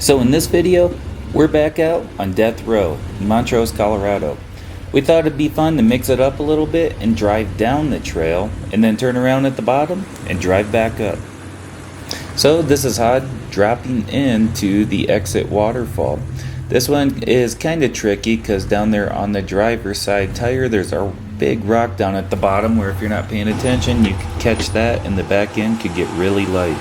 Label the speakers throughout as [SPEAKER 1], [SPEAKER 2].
[SPEAKER 1] So in this video, we're back out on Death Row in Montrose, Colorado. We thought it'd be fun to mix it up a little bit and drive down the trail and then turn around at the bottom and drive back up. So this is Hod dropping into the exit waterfall. This one is kind of tricky because down there on the driver's side tire there's a big rock down at the bottom where if you're not paying attention you could catch that and the back end could get really light.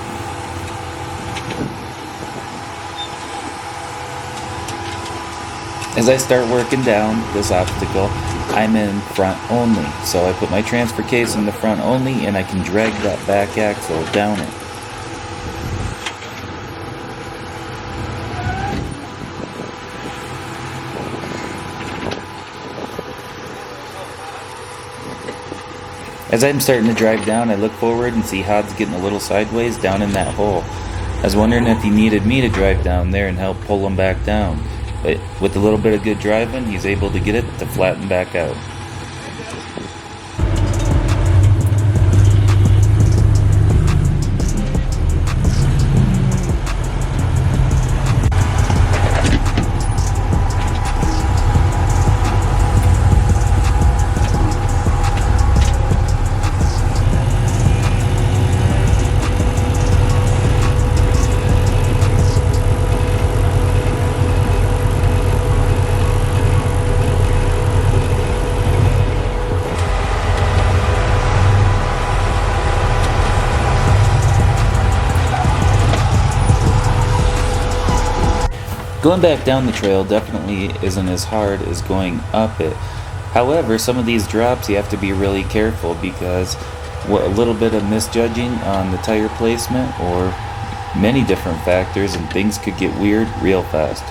[SPEAKER 1] As I start working down this obstacle, I'm in front only, so I put my transfer case in the front only and I can drag that back axle down it. As I'm starting to drive down, I look forward and see Hod's getting a little sideways down in that hole. I was wondering if he needed me to drive down there and help pull him back down. But with a little bit of good driving, he's able to get it to flatten back out. Going back down the trail definitely isn't as hard as going up it. However, some of these drops you have to be really careful because a little bit of misjudging on the tire placement or many different factors and things could get weird real fast.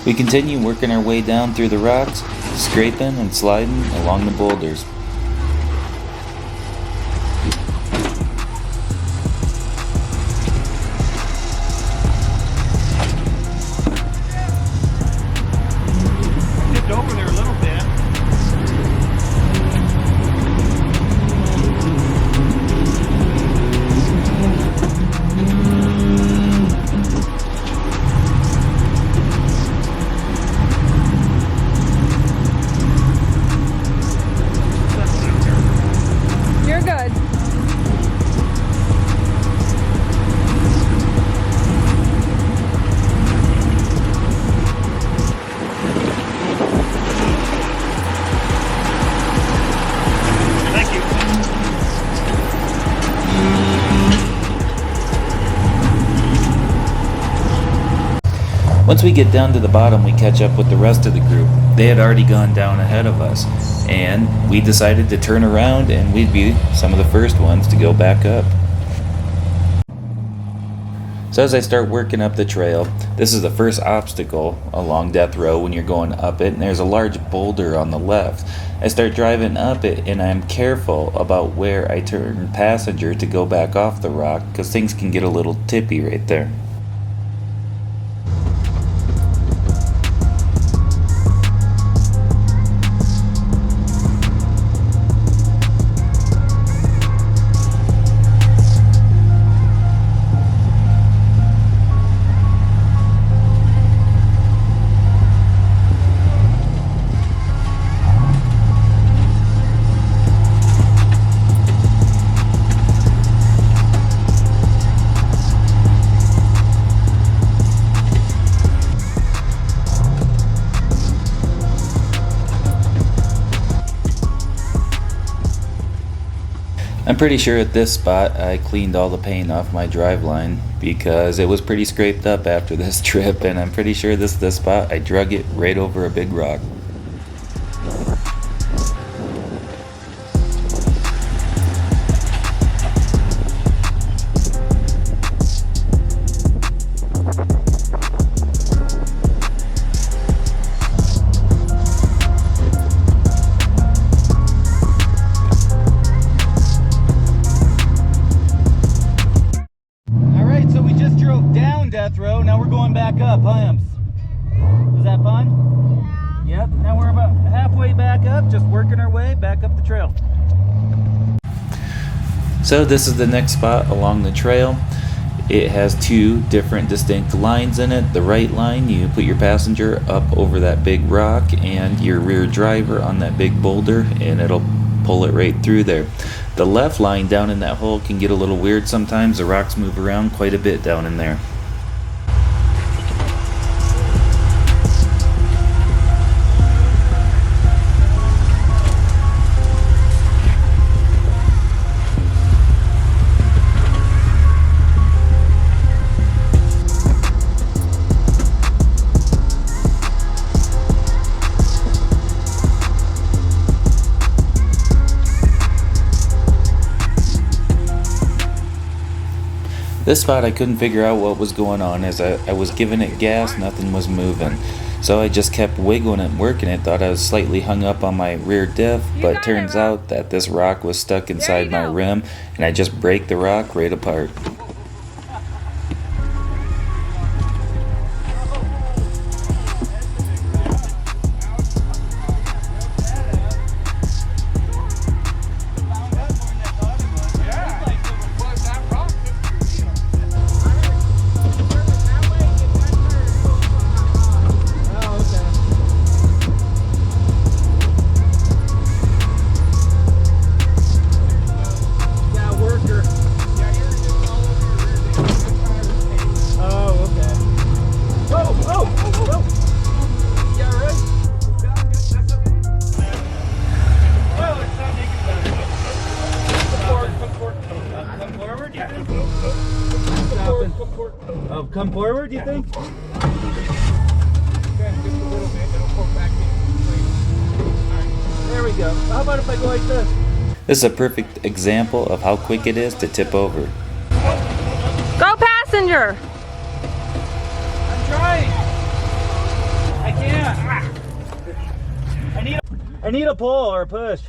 [SPEAKER 1] We continue working our way down through the rocks, scraping and sliding along the boulders.
[SPEAKER 2] Over there a little bit.
[SPEAKER 3] You're good.
[SPEAKER 1] Once we get down to the bottom, we catch up with the rest of the group. They had already gone down ahead of us, and we decided to turn around and we'd be some of the first ones to go back up. So as I start working up the trail, this is the first obstacle along Death Row when you're going up it, and there's a large boulder on the left. I start driving up it and I'm careful about where I turn passenger to go back off the rock because things can get a little tippy right there. I'm pretty sure at this spot I cleaned all the paint off my driveline because it was pretty scraped up after this trip, and I'm pretty sure this spot I drug it right over a big rock.
[SPEAKER 2] Death Row. Now we're going back up, Humps. Was that fun? Yeah. Yep. Now we're about halfway back up, just working our way back up the trail.
[SPEAKER 1] So this is the next spot along the trail. It has two different distinct lines in it. The right line, you put your passenger up over that big rock and your rear driver on that big boulder, and it'll pull it right through there. The left line down in that hole can get a little weird sometimes. The rocks move around quite a bit down in there. This spot I couldn't figure out what was going on. As I was giving it gas, nothing was moving. So I just kept wiggling it and working it. Thought I was slightly hung up on my rear diff, but turns out that this rock was stuck inside my rim, and I just break the rock right apart.
[SPEAKER 2] Oh, come forward, do you think? There we go. How about if I go like this?
[SPEAKER 1] This is a perfect example of how quick it is to tip over.
[SPEAKER 3] Go passenger!
[SPEAKER 2] I'm trying. I can't. I need a pull or a push.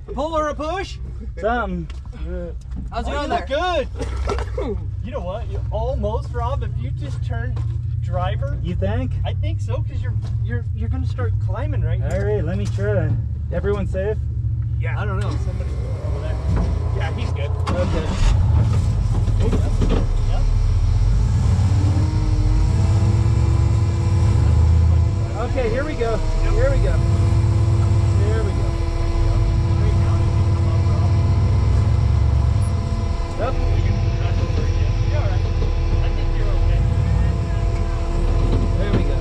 [SPEAKER 2] A pull or a push? Something.
[SPEAKER 3] How's it going
[SPEAKER 4] Look
[SPEAKER 3] there?
[SPEAKER 4] good. You know what? You almost, Rob. If you just turn driver,
[SPEAKER 2] You think?
[SPEAKER 4] I think so, because you're gonna start climbing right
[SPEAKER 2] All
[SPEAKER 4] here.
[SPEAKER 2] right, let me try. Everyone safe?
[SPEAKER 4] Yeah. I don't know. Somebody over there. Yeah, he's good.
[SPEAKER 2] Okay. Okay, here we go. Here we go. Here we go. Yep. There we go.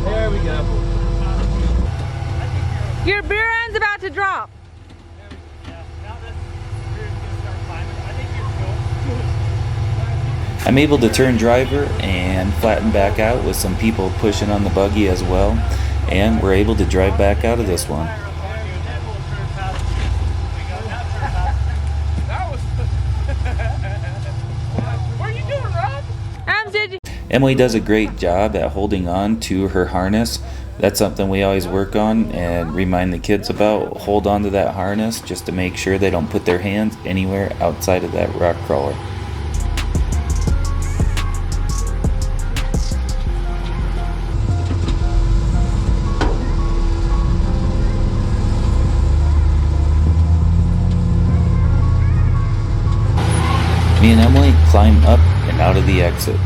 [SPEAKER 2] There we go.
[SPEAKER 3] Your rear end's about to drop.
[SPEAKER 1] I'm able to turn driver and flatten back out with some people pushing on the buggy as well, and we're able to drive back out of this one.
[SPEAKER 4] What are you doing, Rob?
[SPEAKER 1] Emily does a great job at holding on to her harness. That's something we always work on and remind the kids about. Hold on to that harness just to make sure they don't put their hands anywhere outside of that rock crawler. Me and Emily climb up and out of the exit.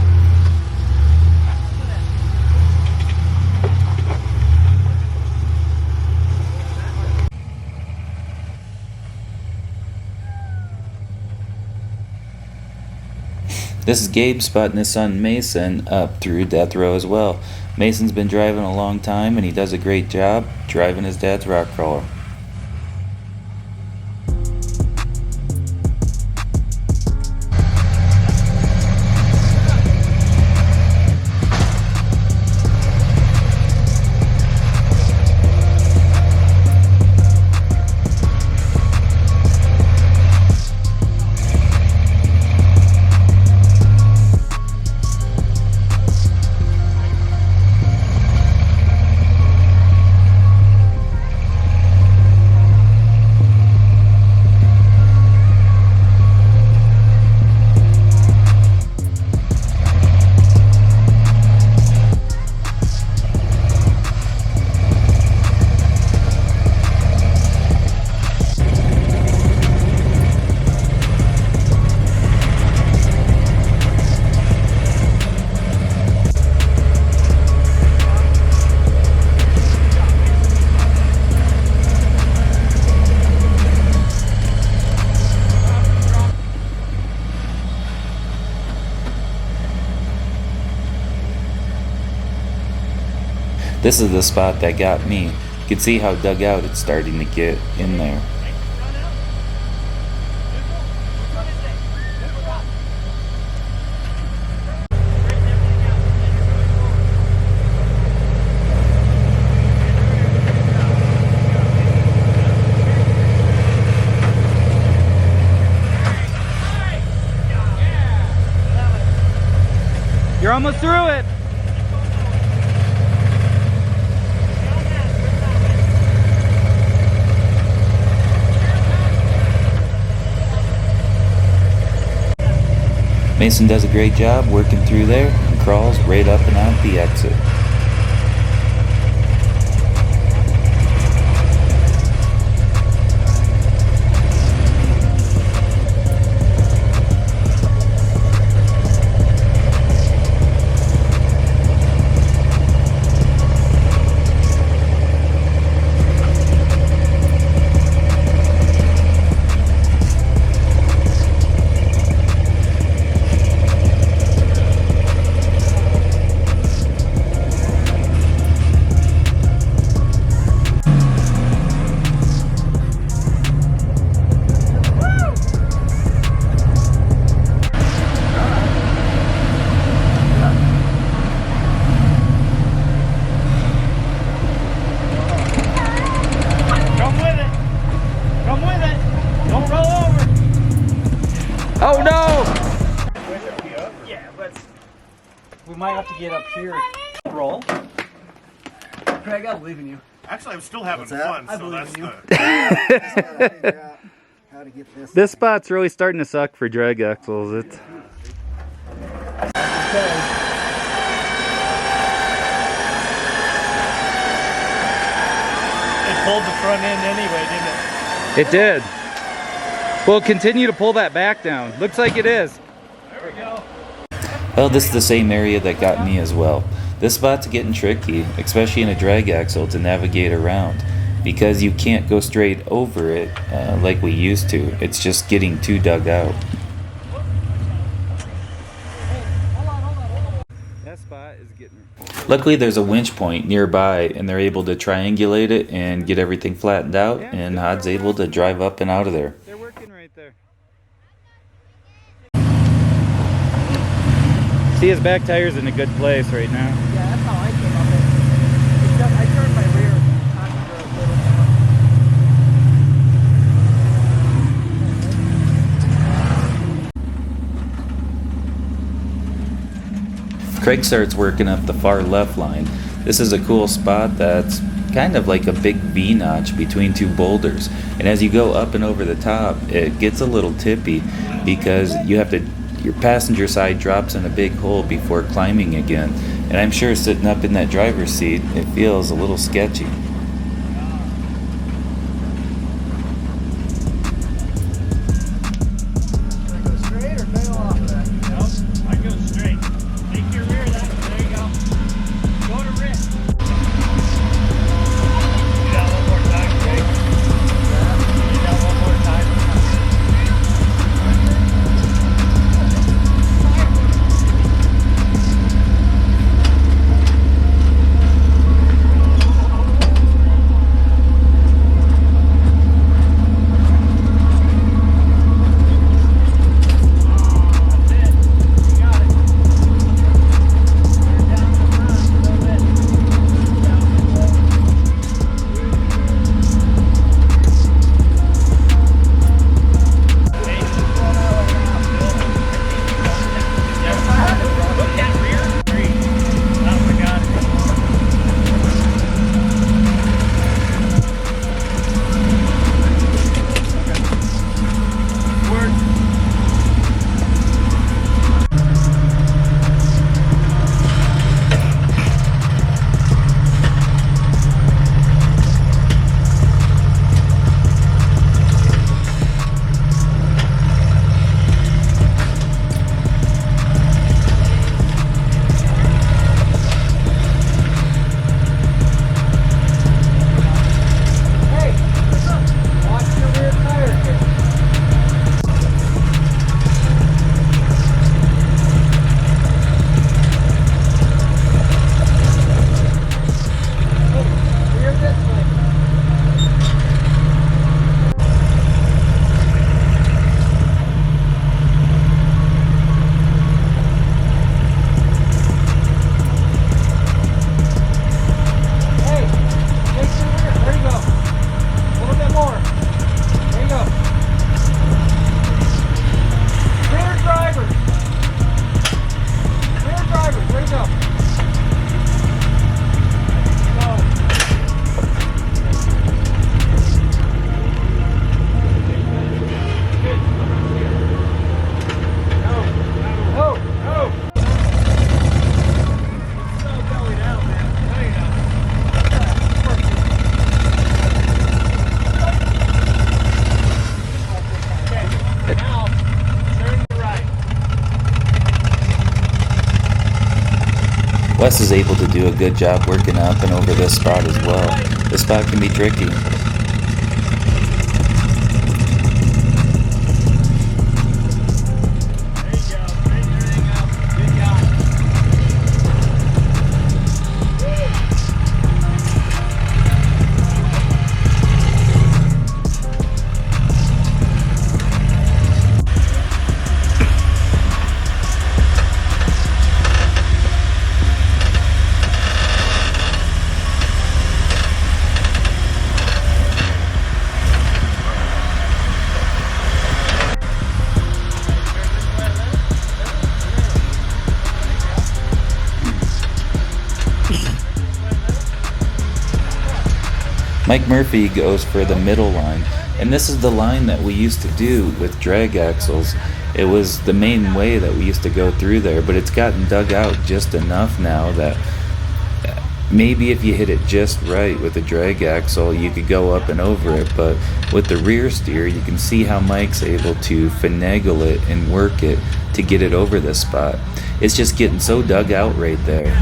[SPEAKER 1] This is Gabe spotting his son Mason up through death row as well. Mason's been driving a long time and he does a great job driving his dad's rock crawler. This is the spot that got me. You can see how dug out it's starting to get in there.
[SPEAKER 2] You're almost through it.
[SPEAKER 1] Mason does a great job working through there and crawls right up and out the exit.
[SPEAKER 2] Oh no! Yeah, but we might have to get up here. Roll. Craig, I believe in you.
[SPEAKER 5] Actually, I'm still having fun, so that's
[SPEAKER 2] you.
[SPEAKER 5] the...
[SPEAKER 4] How to get this.
[SPEAKER 2] This spot's really starting to suck for drag axles. It's
[SPEAKER 4] Okay.
[SPEAKER 5] It pulled the front end anyway, didn't it?
[SPEAKER 2] It did. We'll continue to pull that back down. Looks like it is.
[SPEAKER 5] There we go.
[SPEAKER 1] Well, this is the same area that got me as well. This spot's getting tricky, especially in a drag axle, to navigate around, because you can't go straight over it like we used to. It's just getting too dug out.
[SPEAKER 2] That spot is getting...
[SPEAKER 1] Luckily there's a winch point nearby and they're able to triangulate it and get everything flattened out, and Hod's able to drive up and out of there.
[SPEAKER 2] They're working right there. See, his back tire's in a good place right now.
[SPEAKER 4] Yeah, that's how I came up it. Except I turned my rear passenger a little
[SPEAKER 1] Craig starts working up the far left line. This is a cool spot that's kind of like a big V-notch between two boulders. And as you go up and over the top, it gets a little tippy because you have to, your passenger side drops in a big hole before climbing again. And I'm sure sitting up in that driver's seat, it feels a little sketchy.
[SPEAKER 4] straight or bail off of that?
[SPEAKER 5] Nope, I go straight. Take your rear that. There you go. Go to Rick. Do that one more time, Jake. Do that one more time.
[SPEAKER 1] Wes is able to do a good job working up and over this spot as well. This spot can be tricky. Mike Murphy goes for the middle line, and this is the line that we used to do with drag axles. It was the main way that we used to go through there, but it's gotten dug out just enough now that maybe if you hit it just right with a drag axle, you could go up and over it, but with the rear steer, you can see how Mike's able to finagle it and work it to get it over this spot. It's just getting so dug out right there.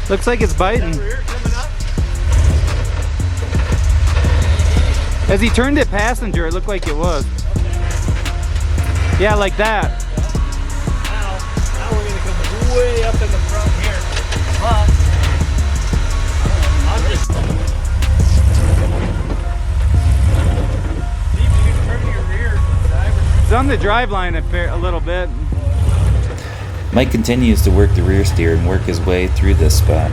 [SPEAKER 2] Looks like it's biting. As he turned it passenger, it looked like it was. Yeah, like that.
[SPEAKER 5] Now we're gonna come way up in the front here. But I'm just see if you can turn to your rear.
[SPEAKER 2] It's on the drive line a little bit.
[SPEAKER 1] Mike continues to work the rear steer and work his way through this spot.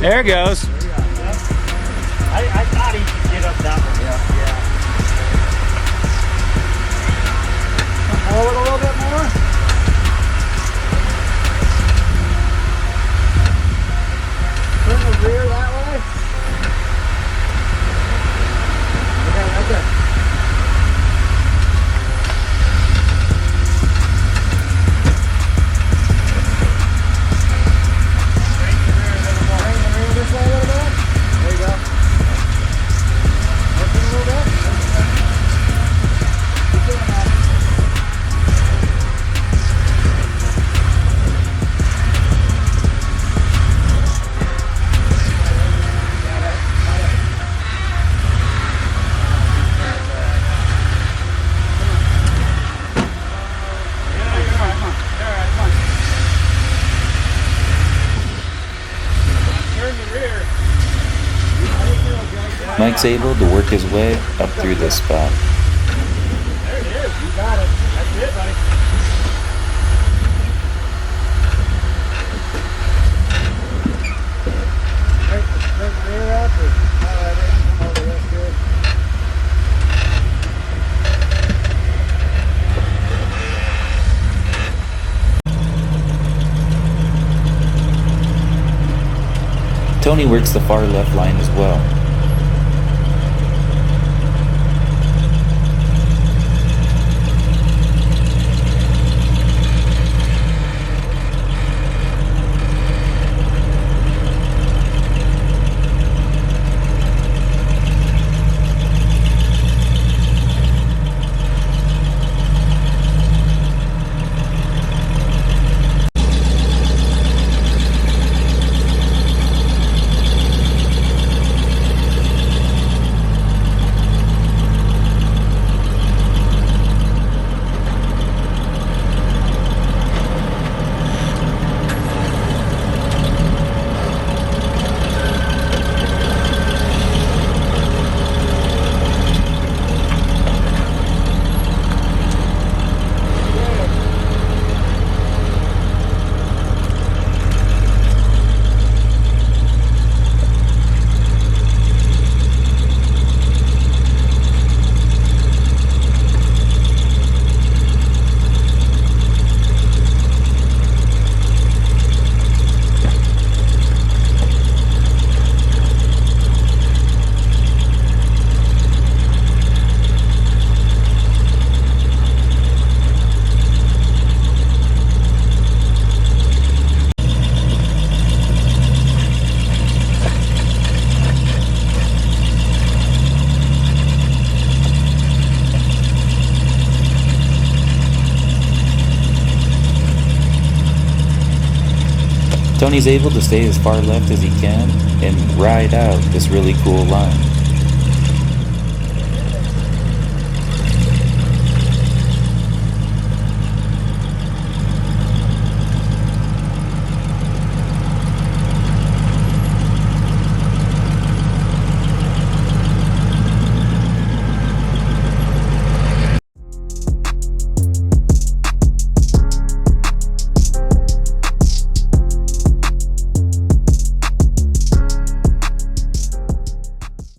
[SPEAKER 2] There it goes.
[SPEAKER 5] I thought he could get up that one. Yeah.
[SPEAKER 4] Forward a little bit more. Turn the rear that way. Okay, that's it. Bring the rear this way a little bit. There you go. Working a little bit. Keep doing that.
[SPEAKER 1] Mike's able to work his way up through this spot.
[SPEAKER 5] There it is. You got it. That's it, buddy.
[SPEAKER 4] Bring the rear up or over, that's good.
[SPEAKER 1] Tony works the far left line as well. Tony's able to stay as far left as he can and ride out this really cool line.